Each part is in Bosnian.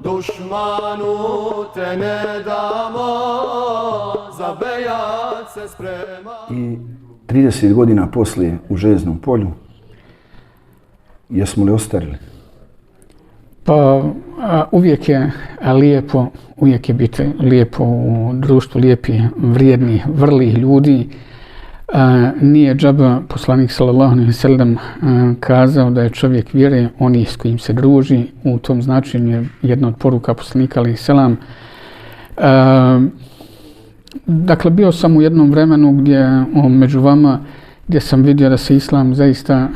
Dušmanu te ne damo, za bejat se sprema. I 30 godina poslije u Željeznom polju, jesmo li ostarili? Pa uvijek je lijepo, uvijek je biti lijepo u društvu lijepih, vrijednih, vrlih ljudi. Nije džaba poslanik sallallahu alejhi ve sellem kazao da je čovjek vjere onih s kojim se druži. U tom značenju je jedna od poruka poslanika alejhi selam. Dakle, bio sam u jednom vremenu među vama gdje sam vidio da se islam zaista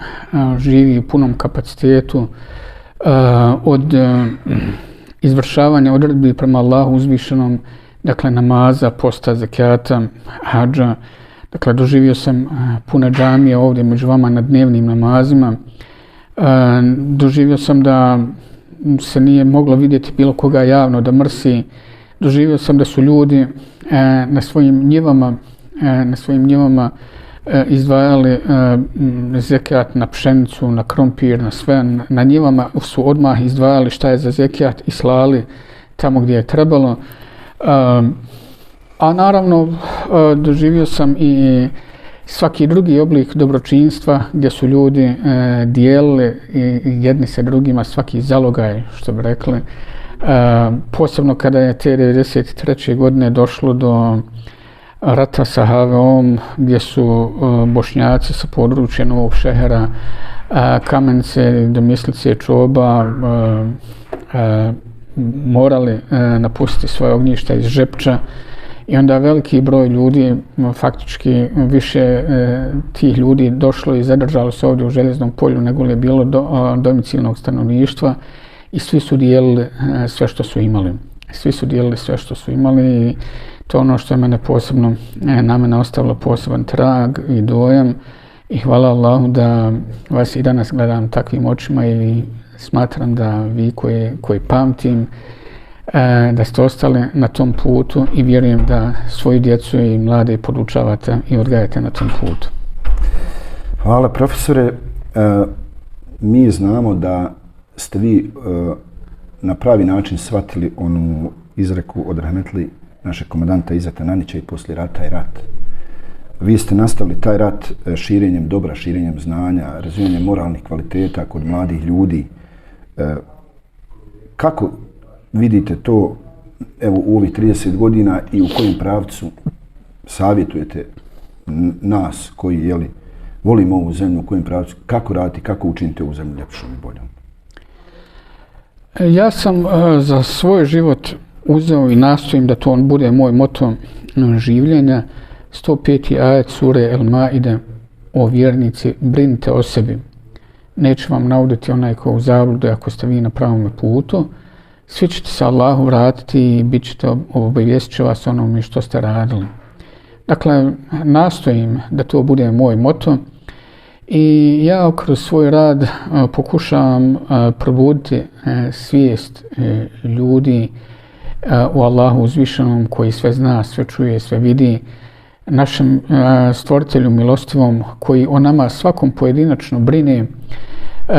živi u punom kapacitetu od izvršavanja odredbi prema Allahu uzvišenom, dakle namaza, posta, zekata, hadža. Dakle, doživio sam pune džamije ovdje među vama na dnevnim namazima. Doživio sam da se nije moglo vidjeti bilo koga javno da mrsi. Doživio sam da su ljudi na svojim njivama izdvajali zekat na pšenicu, na krompir, na sve. Na njivama su odmah izdvajali šta je za zekat i slali tamo gdje je trebalo. A naravno doživio sam i svaki drugi oblik dobročinstva gdje su ljudi dijelili jedni sa drugima svaki zalogaj, što bi rekli. Posebno kada je te 1993. godine došlo do rata sa HVO-om, gdje su Bošnjaci sa područja Novog Šehera, Kamenice, Domislice, Čoba morali napustiti svoje ognjišta iz Žepča. I onda veliki broj ljudi, faktički više tih ljudi došlo i zadržalo se ovdje u Željeznom polju nego li je bilo domicilnog stanovništva i svi su dijelili sve što su imali. Svi su dijelili sve što su imali i to je ono što je mene posebno, na mene ostavilo poseban trag i dojam i hvala Allahu da vas i danas gledam takvim očima i smatram da vi koji pamtim da ste ostali na tom putu i vjerujem da svoju djecu i mlade podučavate i odgajate na tom putu. Hvala profesore. Mi znamo da ste vi na pravi način shvatili onu izreku od rahmetli našeg komandanta Izeta Nanića i poslije rata je rat. Vi ste nastavili taj rat širenjem dobra, širenjem znanja, razvijanjem moralnih kvaliteta kod mladih ljudi. Kako vidite to evo u ovih 30 godina i u kojem pravcu savjetujete nas koji volimo ovu zemlju, u kojem pravcu, kako raditi, kako učiniti ovu zemlju ljepšom i boljom? Ja sam za svoj život uzeo i nastojim da to on bude moj moto življenja. 105. ajet sure El Maide: o vjernici, brinite o sebi. Neće vam nauditi onaj ko u zabludu ako ste vi na pravom putu. Svi ćete se Allahu vratiti i bit ćete obavijestit će vas onome što ste radili. Dakle, nastojim da to bude moj moto i ja kroz svoj rad pokušavam probuditi svijest ljudi u Allahu uzvišenom koji sve zna, sve čuje, sve vidi, našem stvoritelju milostivom koji o nama svakom pojedinačno brine,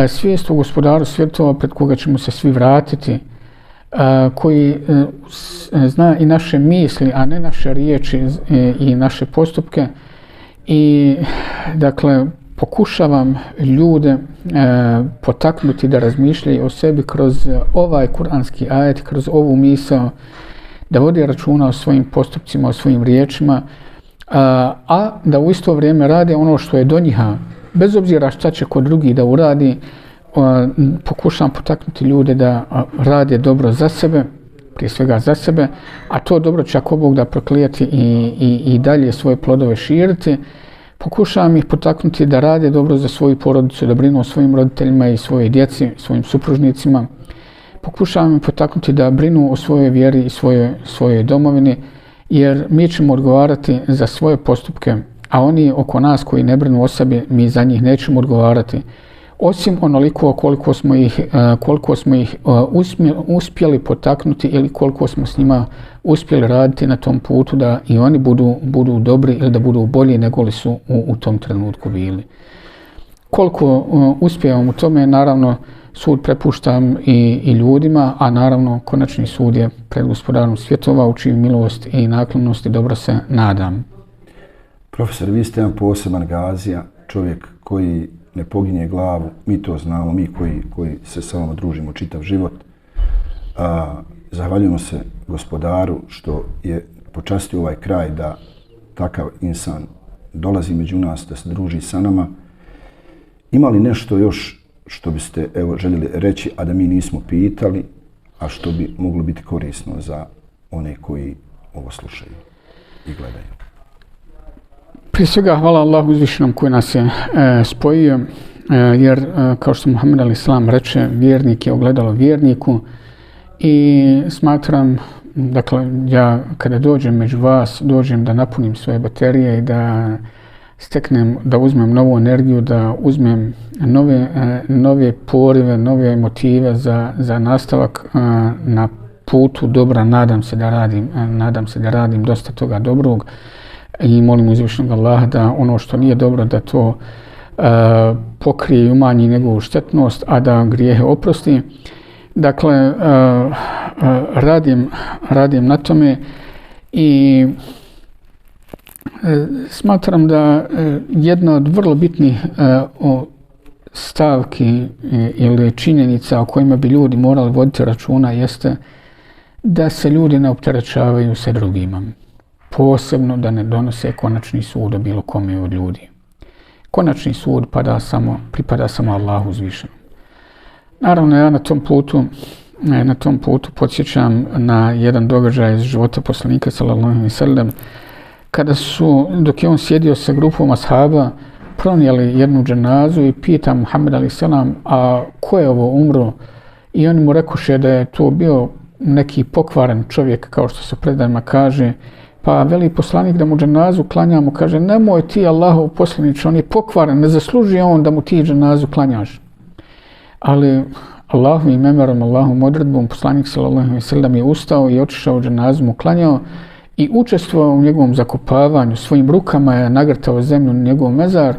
svijest o gospodaru svjetova pred koga ćemo se svi vratiti, koji zna i naše misli, a ne naše riječi i naše postupke. I dakle, pokušavam ljude potaknuti da razmišljaju o sebi kroz ovaj kuranski ajet, kroz ovu misao, da vodi računa o svojim postupcima, o svojim riječima, a da u isto vrijeme rade ono što je do njiha. Bez obzira šta će kod drugih da uradi, pokušavam potaknuti ljude da rade dobro za sebe, prije svega za sebe, a to dobro će ako Bog da proklijati i dalje svoje plodove širiti. Pokušavam ih potaknuti da rade dobro za svoju porodicu, da brinu o svojim roditeljima i svojoj djeci, svojim supružnicima. Pokušavam ih potaknuti da brinu o svojoj vjeri i svojoj domovini, jer mi ćemo odgovarati za svoje postupke, a oni oko nas koji ne brinu o sebi, mi za njih nećemo odgovarati. Osim onoliko koliko smo ih uspjeli potaknuti ili koliko smo s njima uspjeli raditi na tom putu da i oni budu dobri ili da budu bolji nego li su u tom trenutku bili. Koliko uspijemo u tome, naravno, sud prepuštam i ljudima, a naravno konačni sud je pred gospodarom svjetova, u čiju milost i naklonost i dobro se nadam. Profesor, vi ste jedan poseban gazija, čovjek koji ne poginje glavu, mi to znamo, mi koji se sa vama družimo čitav život. Zahvaljujemo se gospodaru što je počastio ovaj kraj da takav insan dolazi među nas, da se druži sa nama. Ima li nešto još što biste željeli reći, a da mi nismo pitali, a što bi moglo biti korisno za one koji ovo slušaju i gledaju? Prije svega hvala Allahu uzvišenom koji nas je spojio, jer kao što Muhammed a.s. reče, vjernik je ogledalo vjerniku i smatram, dakle, ja kada dođem među vas, dođem da napunim svoje baterije i da steknem, da uzmem novu energiju, da uzmem nove porive, nove motive za nastavak na putu dobra. Nadam se da radim dosta toga dobrog i molim uzvišenog Allaha da ono što nije dobro da to pokrije i umanji njegovu štetnost, a da grijehe oprosti. Dakle, radim na tome i smatram da jedna od vrlo bitnih stavki ili činjenica o kojima bi ljudi morali voditi računa jeste da se ljudi ne opterećavaju sa drugima. Posebno da ne donose konačni sud o bilo kome od ljudi. Konačni sud pripada samo Allahu uzvišenom. Naravno, ja na tom putu podsjećam na jedan događaj iz života poslanika sallallahu alejhi ve sellem, kada su, dok je on sjedio sa grupom ashaba, pronijeli jednu dženazu i pita Muhammed a.s. a ko je ovo umro? I oni mu rekoše da je to bio neki pokvaren čovjek, kao što se predajima kaže, pa veli poslanik da mu dženazu klanjamo, kaže nemoj ti Allahov poslaniče, on je pokvaren, ne zaslužuje on da mu ti dženazu klanjaš. Ali Allahovim emerom, Allahovom odredbom, poslanik sallallahu alejhi ve sellem je ustao i otišao dženazu mu klanjao i učestvovao u njegovom zakopavanju, svojim rukama je nagrtao zemlju na njegov mezar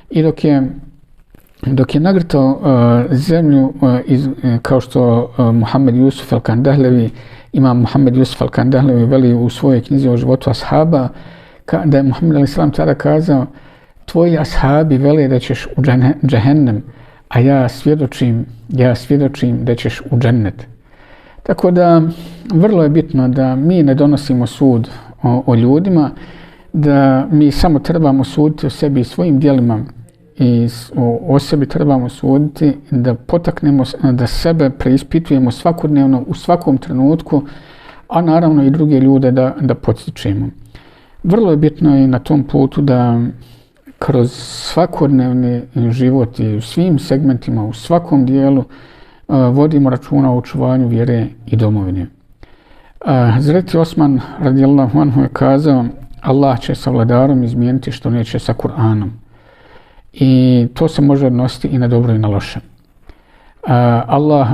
i dok je nagrtao zemlju kao što Muhammed Jusuf al-Kandahlevi, imam Muhammed Jusuf al-Kandahlevi veli u svojoj knjizi o životu ashaba, da je Muhammed a.s. tada kazao, tvoji ashabi vele da ćeš u džehennem, a ja svjedočim da ćeš u džennet. Tako da vrlo je bitno da mi ne donosimo sud o ljudima, da mi samo trebamo suditi o sebi i svojim djelima i o sebi trebamo suditi, da potaknemo, da sebe preispitujemo svakodnevno u svakom trenutku, a naravno i druge ljude da potičemo. Vrlo je bitno i na tom putu da kroz svakodnevni život i u svim segmentima, u svakom dijelu vodimo računa o očuvanju vjere i domovine. Hazreti Osman radijallahu anhu je kazao, Allah će sa vladarom izmijeniti što neće sa Kur'anom. I to se može odnositi i na dobro i na loše. Allah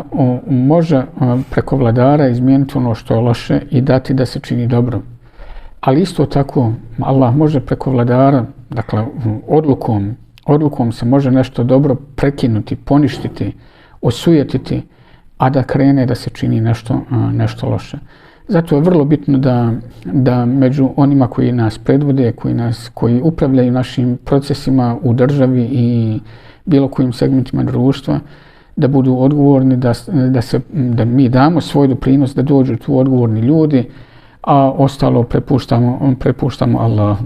može preko vladara izmijeniti ono što je loše i dati da se čini dobro. Ali isto tako Allah može preko vladara, dakle odlukom se može nešto dobro prekinuti, poništiti, osujetiti, a da krene da se čini nešto loše. Zato je vrlo bitno da među onima koji nas predvode, koji upravljaju našim procesima u državi i bilo kojim segmentima društva, da budu odgovorni, da mi damo svoj doprinos, da dođu tu odgovorni ljudi, a ostalo prepuštamo Allahu.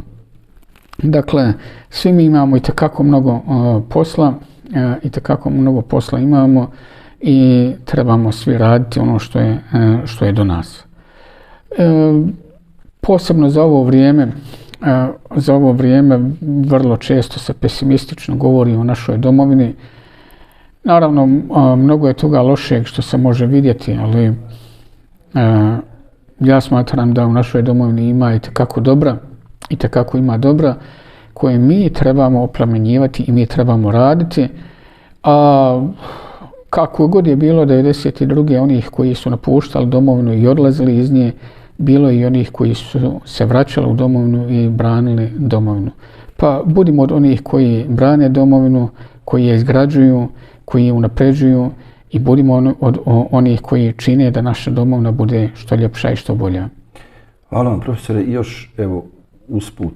Dakle, svi mi imamo itekako mnogo posla, imamo i trebamo svi raditi ono što je do nas. Posebno za ovo vrijeme vrlo često se pesimistično govori o našoj domovini. Naravno, mnogo je toga lošeg što se može vidjeti, ali ja smatram da u našoj domovini ima itekako ima dobra koje mi trebamo oplemenjivati i mi trebamo raditi. A kako god je bilo 92. onih koji su napuštali domovinu i odlazili iz nje, bilo i onih koji su se vraćali u domovinu i branili domovinu. Pa budimo od onih koji brane domovinu, koji je izgrađuju, koji je unapređuju i budimo od onih koji čine da naša domovina bude što ljepša i što bolja. Hvala vam, profesore. I još, evo, usput,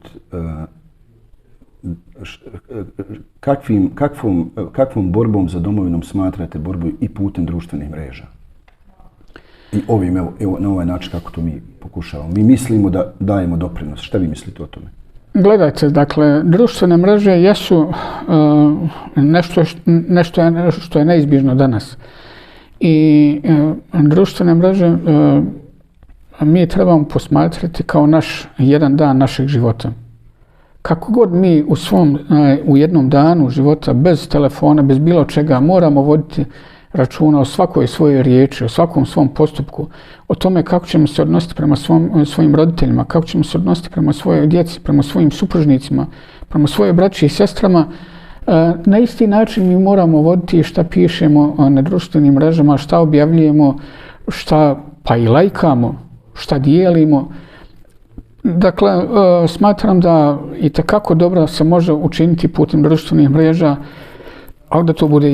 kakvom borbom za domovinom smatrate borbu i putem društvenih mreža? I ovim, evo, na ovaj način kako to mi pokušavamo. Mi mislimo da dajemo doprinos. Šta vi mislite o tome? Gledajte, dakle, društvene mreže jesu nešto što je neizbježno danas. I društvene mreže mi trebamo posmatrati kao jedan dan našeg života. Kako god mi u jednom danu života bez telefona, bez bilo čega, moramo voditi računa o svakoj svojoj riječi, o svakom svom postupku, o tome kako ćemo se odnositi prema svojim roditeljima, kako ćemo se odnositi prema svojoj djeci, prema svojim supružnicima, prema svojoj braći i sestrama. Na isti način mi moramo voditi šta pišemo na društvenim mrežama, šta objavljujemo, šta pa i lajkamo, šta dijelimo. Dakle, smatram da itekako dobro se može učiniti putem društvenih mreža, ali da to bude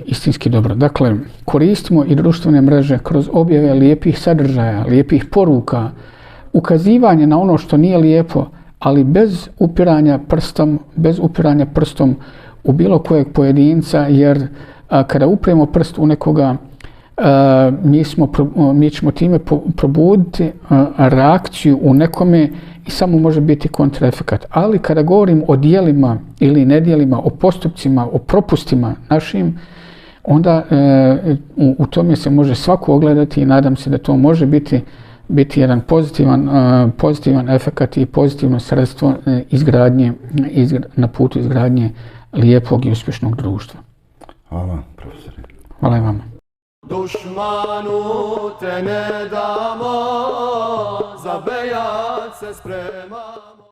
istinski dobro. Dakle, koristimo i društvene mreže kroz objave lijepih sadržaja, lijepih poruka, ukazivanje na ono što nije lijepo, ali bez upiranja prstom u bilo kojeg pojedinca, jer kada upremo prst u nekoga, mi ćemo time probuditi reakciju u nekome i samo može biti kontraefekat. Ali kada govorim o dijelima ili nedjelima, o postupcima, o propustima našim, onda u tome se može svako ogledati i nadam se da to može biti jedan pozitivan efekat i pozitivno sredstvo na putu izgradnje lijepog i uspješnog društva. Hvala, profesore. Hvala i vama. Dušmanu te ne damo, za bejat se spremamo.